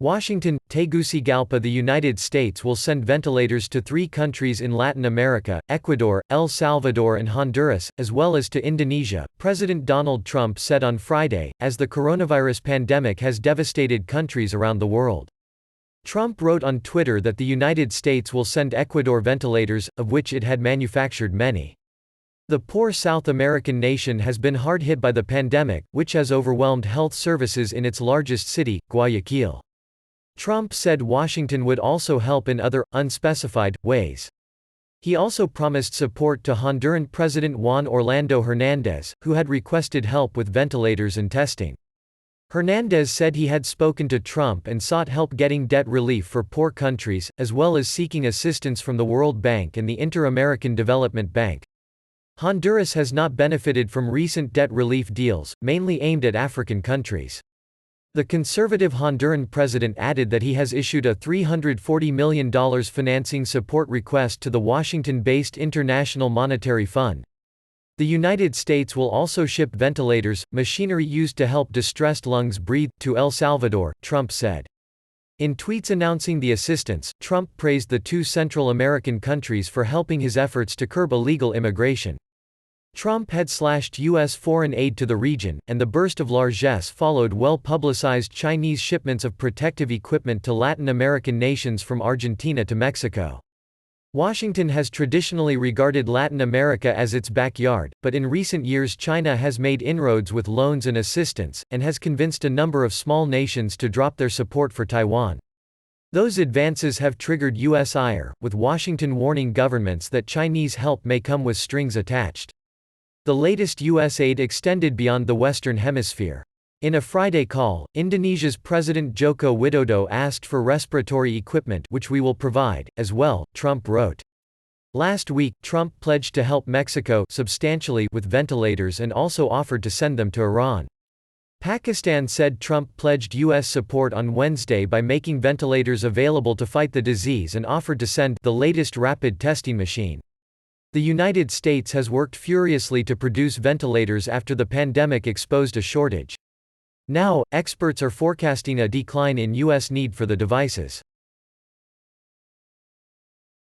Washington, Tegucigalpa. The United States will send ventilators to 3 countries in Latin America, Ecuador, El Salvador and Honduras, as well as to Indonesia, President Donald Trump said on Friday, as the coronavirus pandemic has devastated countries around the world. Trump wrote on Twitter that the United States will send Ecuador ventilators, of which it had manufactured many. The poor South American nation has been hard hit by the pandemic, which has overwhelmed health services in its largest city, Guayaquil. Trump said Washington would also help in other, unspecified, ways. He also promised support to Honduran President Juan Orlando Hernández, who had requested help with ventilators and testing. Hernández said he had spoken to Trump and sought help getting debt relief for poor countries, as well as seeking assistance from the World Bank and the Inter-American Development Bank. Honduras has not benefited from recent debt relief deals, mainly aimed at African countries. The conservative Honduran president added that he has issued a $340 million financing support request to the Washington-based International Monetary Fund. The United States will also ship ventilators, machinery used to help distressed lungs breathe, to El Salvador, Trump said. In tweets announcing the assistance, Trump praised the 2 Central American countries for helping his efforts to curb illegal immigration. Trump had slashed U.S. foreign aid to the region, and the burst of largesse followed well-publicized Chinese shipments of protective equipment to Latin American nations from Argentina to Mexico. Washington has traditionally regarded Latin America as its backyard, but in recent years China has made inroads with loans and assistance, and has convinced a number of small nations to drop their support for Taiwan. Those advances have triggered U.S. ire, with Washington warning governments that Chinese help may come with strings attached. The latest U.S. aid extended beyond the Western Hemisphere. In a Friday call, Indonesia's President Joko Widodo asked for respiratory equipment, which we will provide, as well, Trump wrote. Last week, Trump pledged to help Mexico substantially with ventilators and also offered to send them to Iran. Pakistan said Trump pledged U.S. support on Wednesday by making ventilators available to fight the disease and offered to send the latest rapid testing machine. The United States has worked furiously to produce ventilators after the pandemic exposed a shortage. Now, experts are forecasting a decline in U.S. need for the devices.